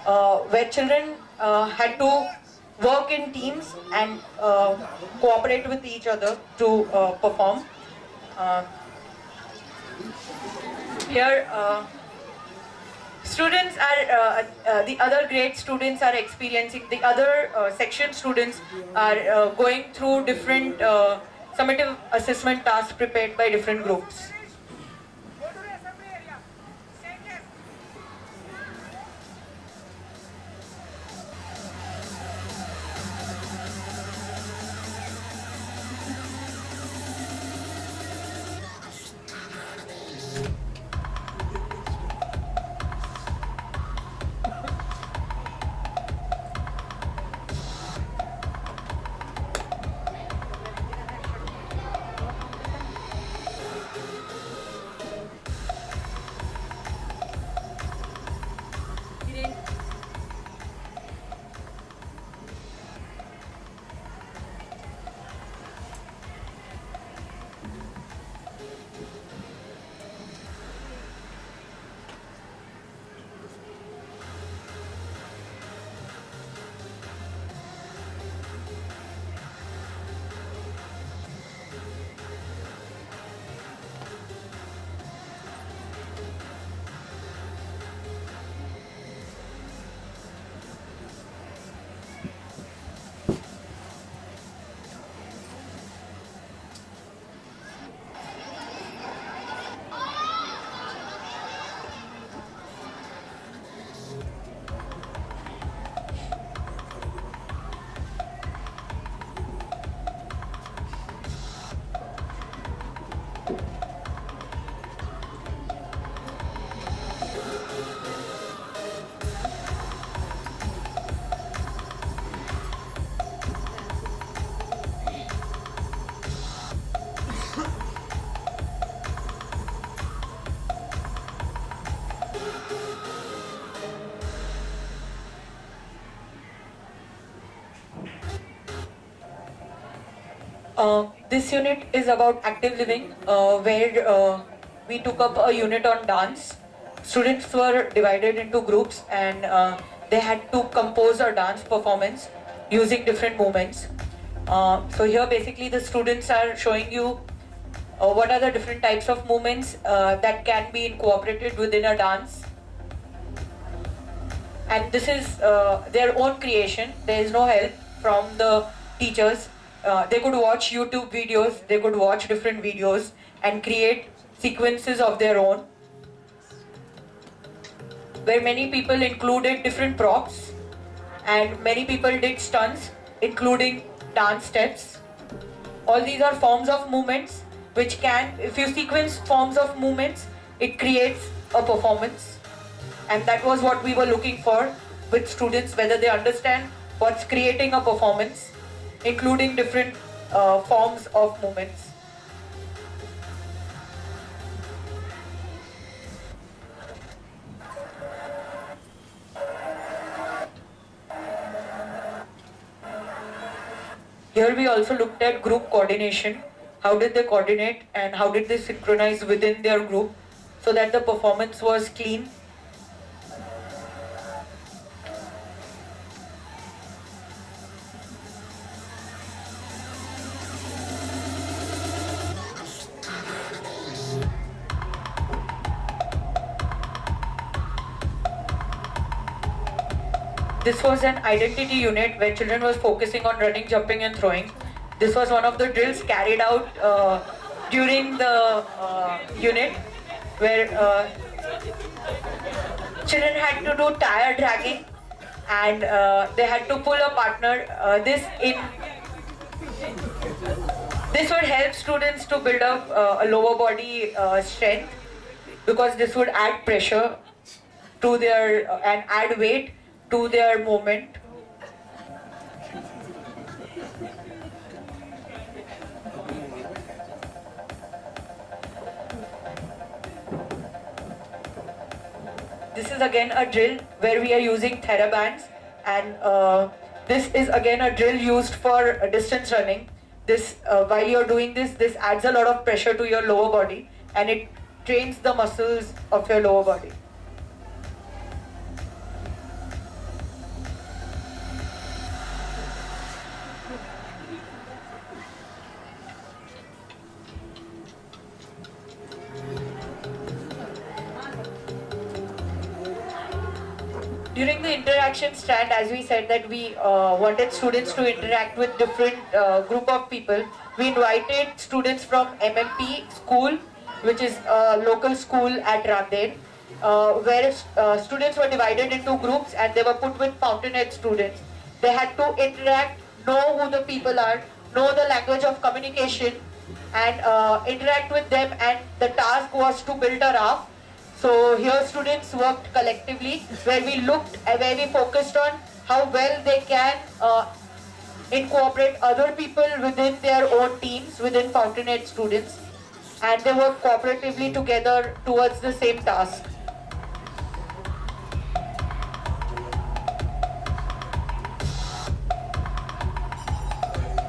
where children had to work in teams and cooperate with each other to perform. Uh, Here, students are the other grade students are experiencing, the other section students are going through different summative assessment tasks prepared by different groups. This unit is about active living, where we took up a unit on dance. Students were divided into groups and they had to compose a dance performance using different movements. So here basically the students are showing you what are the different types of movements that can be incorporated within a dance. And this is their own creation. There is no help from the teachers. They could watch YouTube videos, they could watch different videos and create sequences of their own, where many people included different props and many people did stunts including dance steps. All these are forms of movements which can, if you sequence forms of movements, it creates a performance. And that was what we were looking for with students, whether they understand what's creating a performance, including different forms of movements. Here we also looked at group coordination. How did they coordinate and how did they synchronize within their group so that the performance was clean. This was an identity unit where children was focusing on running, jumping and throwing. This was one of the drills carried out during the unit, where children had to do tire dragging and they had to pull a partner. This would help students to build up a lower body strength, because this would add pressure to their and add weight to their movement. This is again a drill where we are using TheraBands, and this is again a drill used for distance running. This while you're doing this adds a lot of pressure to your lower body and it trains the muscles of your lower body. During the interaction strand, as we said that we wanted students to interact with different group of people, we invited students from MMP school, which is a local school at Randet, where students were divided into groups and they were put with Fountainhead students. They had to interact, know who the people are, know the language of communication, and interact with them, and the task was to build a raft. So here students worked collectively, where we focused on how well they can incorporate other people within their own teams, within Fountainhead students, and they work cooperatively together towards the same task.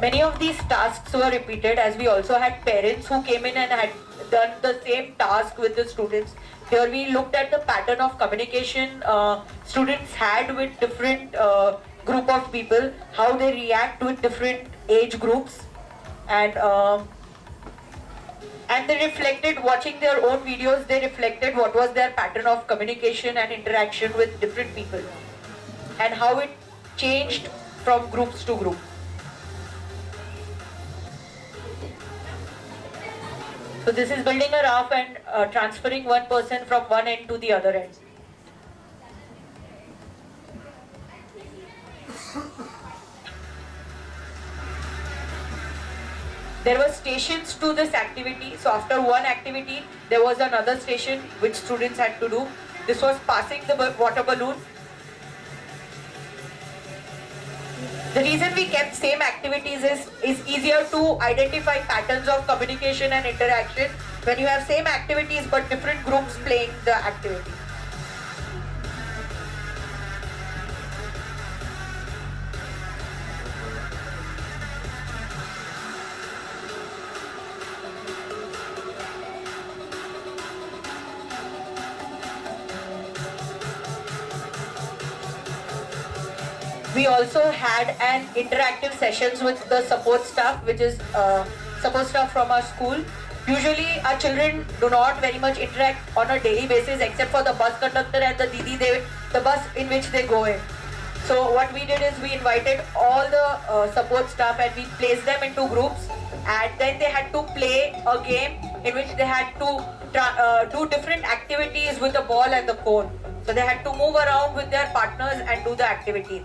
Many of these tasks were repeated, as we also had parents who came in and had done the same task with the students. Here we looked at the pattern of communication students had with different group of people, how they react with different age groups, and they reflected, watching their own videos, they reflected what was their pattern of communication and interaction with different people, and how it changed from groups to group. So this is building a raft and transferring one person from one end to the other end. There were stations to this activity. So after one activity, there was another station which students had to do. This was passing the water balloon. The reason we kept same activities is easier to identify patterns of communication and interaction when you have same activities but different groups playing the activity. We also had an interactive sessions with the support staff, which is support staff from our school. Usually our children do not very much interact on a daily basis except for the bus conductor and the Didi, the bus in which they go in. So what we did is we invited all the support staff and we placed them into groups, and then they had to play a game in which they had to do different activities with the ball and the cone. So they had to move around with their partners and do the activity.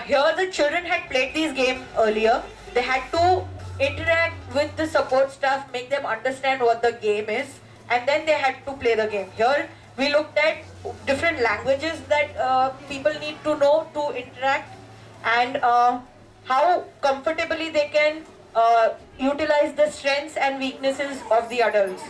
Here the children had played these games earlier. They had to interact with the support staff, make them understand what the game is, and then they had to play the game. Here we looked at different languages that people need to know to interact, and how comfortably they can utilize the strengths and weaknesses of the adults.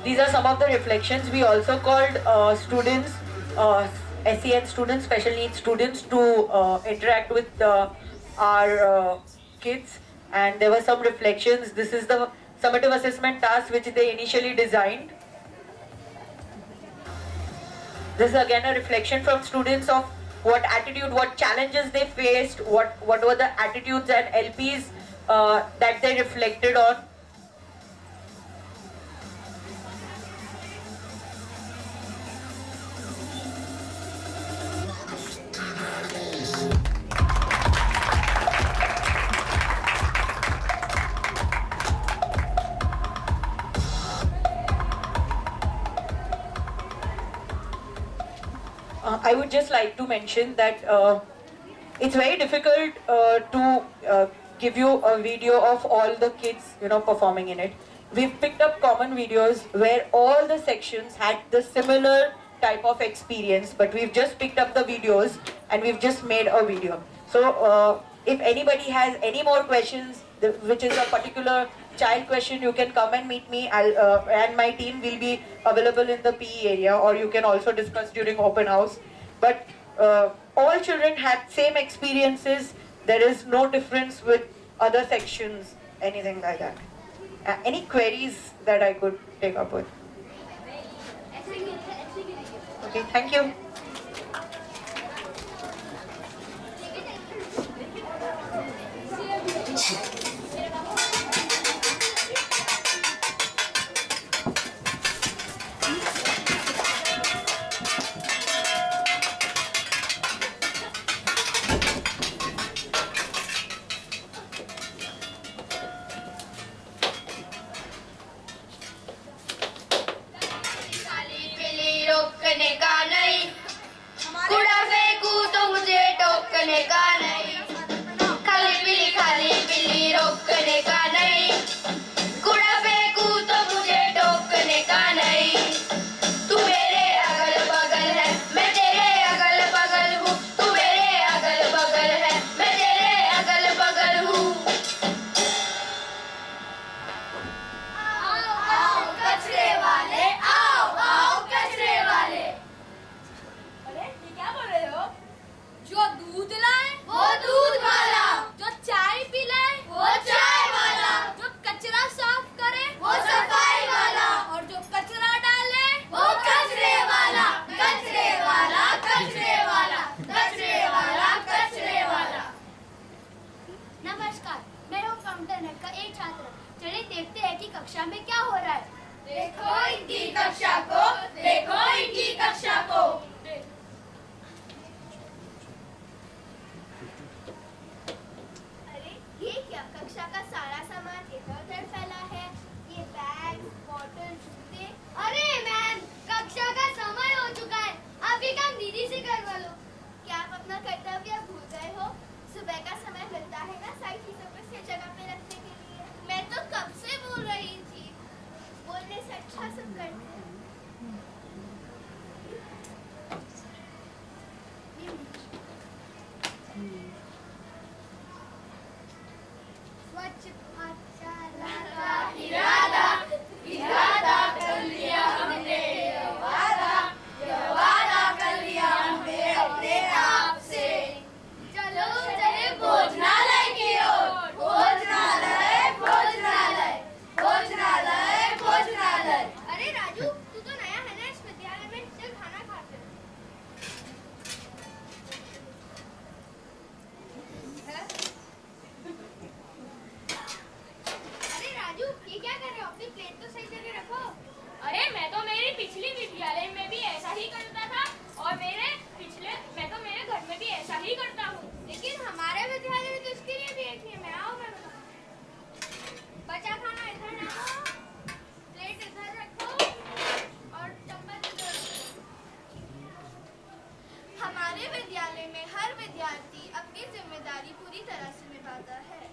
These are some of the reflections. We also called students, SEN students, special needs students, to interact with our kids, and there were some reflections. This is the summative assessment task which they initially designed. This is again a reflection from students of what attitude, what challenges they faced, what were the attitudes and LPs that they reflected on. I would just like to mention that it's very difficult to give you a video of all the kids, performing in it. We've picked up common videos where all the sections had the similar type of experience, but we've just picked up the videos and we've just made a video. So if anybody has any more questions, which is a particular child question, you can come and meet me. And my team will be available in the PE area, or you can also discuss during open house. But all children had same experiences. There is no difference with other sections, anything like that. Any queries that I could take up with? Okay, thank you. रोकने का नहीं, खाली बिल्ली रोकने का नहीं, कूड़ा फेंकू तो मुझे टोकने का नहीं। तू मेरे अगल बगल है, मैं तेरे अगल बगल हूँ, तू मेरे अगल बगल है, मैं तेरे अगल बगल हूँ। आओ आओ कचरे वाले, आओ आओ कचरे वाले। अरे ये क्या बोल रहे हो? जो दूध लाए वो दूध वाला, जो चाय पिलाए वो चाय वाला, जो कचरा साफ करे वो सफाई वाला, और जो कचरा डाले वो कचरे वाला, कचरे वाला, कचरे वाला, कचरे वाला, कचरे वाला। नमस्कार, मैं हूँ फाउंटेन का एक छात्र। चलिए देखते हैं कि कक्षा में क्या हो रहा है। देखो इनकी कक्षा को, देखो इनकी कक्षा को। अरे ये क्या, कक्षा का सारा सामान इधर उधर फैला है। ये बैग, बॉटल, जूते। अरे मैम, कक्षा का समय हो चुका है, आप ये काम दीदी से करवा लो। क्या आप अपना कर्तव्य भूल गए हो? सुबह का समय मिलता है ना सारी चीजों को सही जगह पे रखने के लिए। मैं तो कब से बोल रही थी, बोलने से अच्छा सब करते हैं। स्वच्छ भारत का इरादा, इरादा कर लिया हमने, ये वादा कर लिया हमने अपने आप से। चलो चले भोजनालय की ओर, भोजनालय, भोजनालय, भोजनालय, भोजनालय। अरे राजू, तू तो नया है ना इस विद्यालय में, चल खाना खाते हैं। अरे राजू, ये क्या कर रहे हो? अपनी प्लेट तो सही जगह रखो। अरे मैं तो मेरी पिछली विद्यालय में भी ऐसा ही करता था, और मैं तो मेरे घर में भी ऐसा ही करता हूँ। लेकिन हमारे विद्यालय में तो इसके लिए भी एक नियम है। आओ मैं बताऊँ। बचा खाना इधर रखो, प्लेट इधर रखो और चम्मच इधर रखो। हमारे विद्यालय में हर विद्यार्थी अपनी जिम्मेदारी पूरी तरह से निभाता है।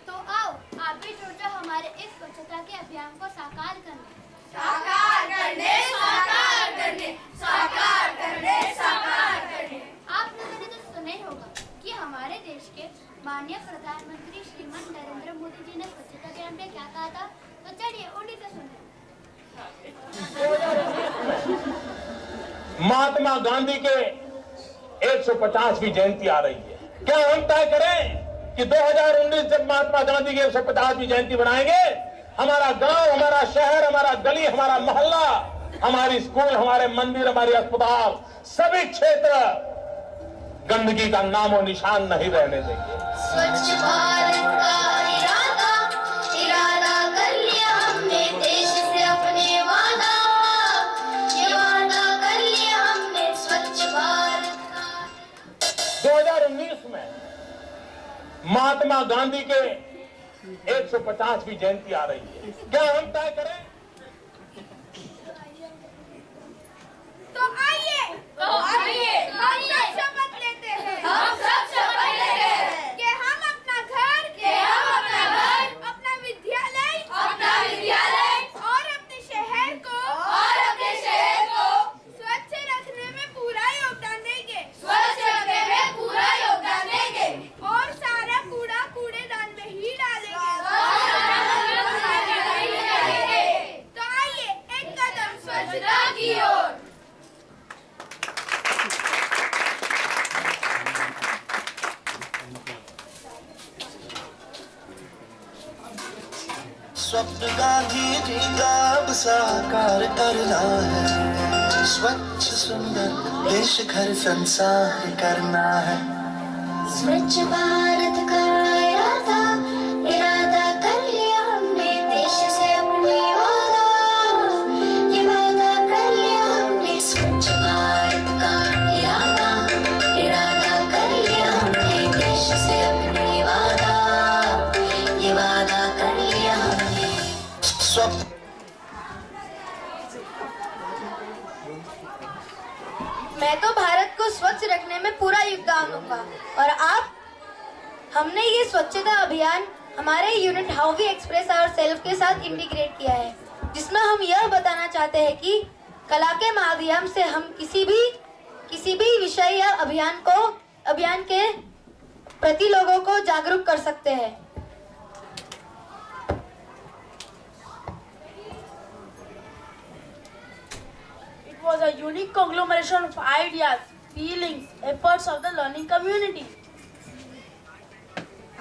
तो आओ, आप भी जुड़ जाओ हमारे इस स्वच्छता के अभियान को साकार करने। साकार करने, साकार करने, साकार करने, साकार करने। आप लोगों ने तो सुना ही होगा कि हमारे देश के माननीय प्रधानमंत्री श्रीमान नरेंद्र मोदी जी ने स्वच्छता अभियान में क्या कहा था। तो चलिए उन्हीं से सुने। महात्मा गांधी के 150वीं जयंती आ रही है। क्या हम तय करें कि 2019 जब महात्मा गांधी की 150वीं जयंती बनाएंगे, हमारा गांव, हमारा शहर, हमारा गली, हमारा मोहल्ला, हमारी स्कूल, हमारे मंदिर, हमारे अस्पताल, सभी क्षेत्र गंदगी का नामो निशान नहीं रहने देंगे। स्वच्छ भारत का इरादा, इरादा कर लिया हमने देश से अपने वादा, ये वादा कर लिया हमने स्वच्छ भारत का। 2019 में महात्मा गांधी के 150वीं जयंती आ रही है। क्या हम तय करें? तो आइए हम सब शपथ लेते हैं। हम सब शपथ लेते हैं कि हम अपना घर, अपना विद्यालय, और अपने शहर को स्वच्छ रखने में पूरा योगदान देंगे। स्वच्छ रखने में पूरा योगदान देंगे। और सारा कूड़ा कूड़ेदान में ही डालेंगे। तो आइए एक कदम स्वच्छता की ओर। स्वप्न गांधी जी का अब साकार करना है, स्वच्छ सुंदर देश घर संसार करना है। स्वच्छ भारत का इरादा, इरादा कर लिया हमने देश से अपने वादा, ये वादा कर लिया हमने। स्वच्छ भारत का इरादा, इरादा कर लिया हमने देश से अपने वादा, ये वादा कर लिया हमने। स्वप्न मैं तो भारत को स्वच्छ रखने में पूरा योगदान मांगूंगा। और आप, हमने ये स्वच्छता अभियान हमारे unit how we express our self के साथ इंटीग्रेट किया है, जिसमें हम यह बताना चाहते हैं कि कला के माध्यम से हम किसी भी विषय या अभियान के प्रति लोगों को जागरूक कर सकते हैं। It was a unique conglomeration of ideas, feelings, efforts of the learning community.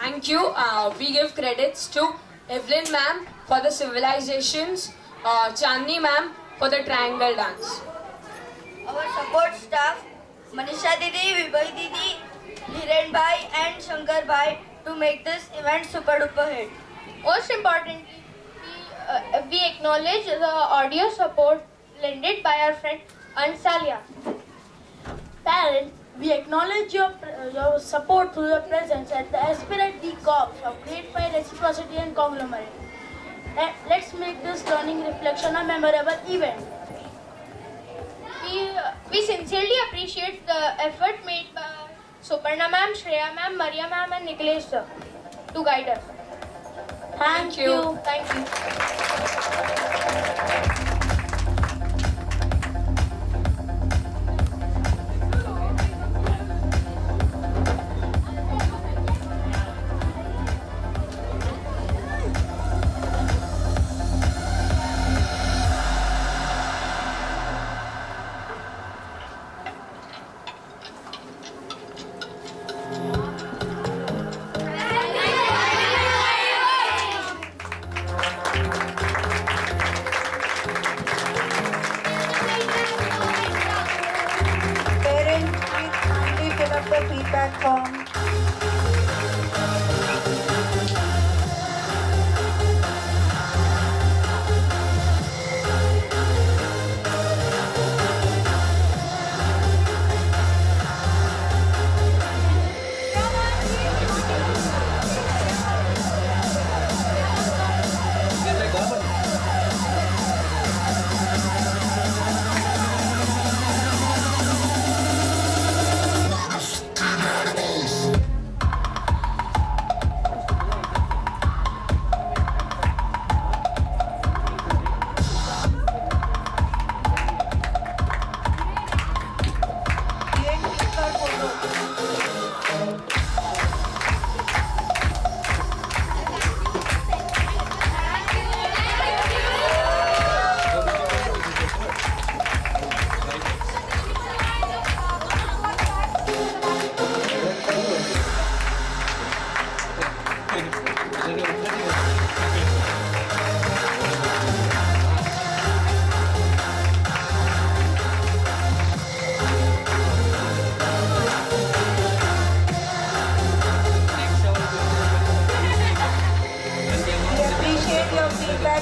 Thank you. We give credits to Evelyn ma'am for the civilizations, Chandni ma'am for the triangle dance. Our support staff, Manisha Didi, Vibhay Didi, Hiren Bhai and Shankar Bhai to make this event super duper hit. Most importantly, we acknowledge the audio support lended by our friend Ansalia. Parents, we acknowledge your support through your presence at the Aspirate D Corps of Grade 5 Reciprocity and Conglomerate. Let's make this learning reflection a memorable event. We sincerely appreciate the effort made by Suparna ma'am, Shreya ma'am, Maria ma'am and Nikhilesh sir to guide us. Thank you. Thank you. Parents, please kindly fill up the feedback form.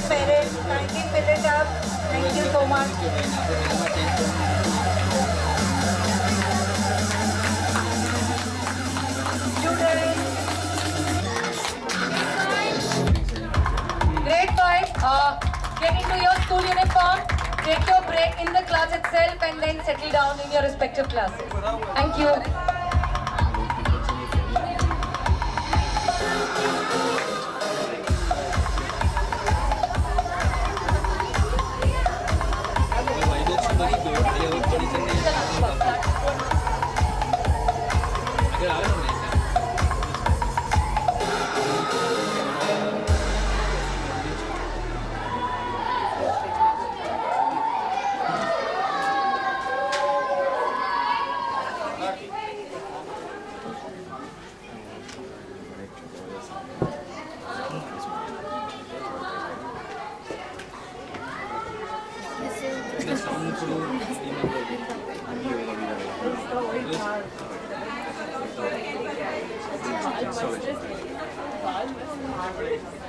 Parents, kindly fill it up. Thank you so much. Students, grade 5, get into your school uniform, take your break in the class itself and then settle down in your respective classes. Thank you. Sorry.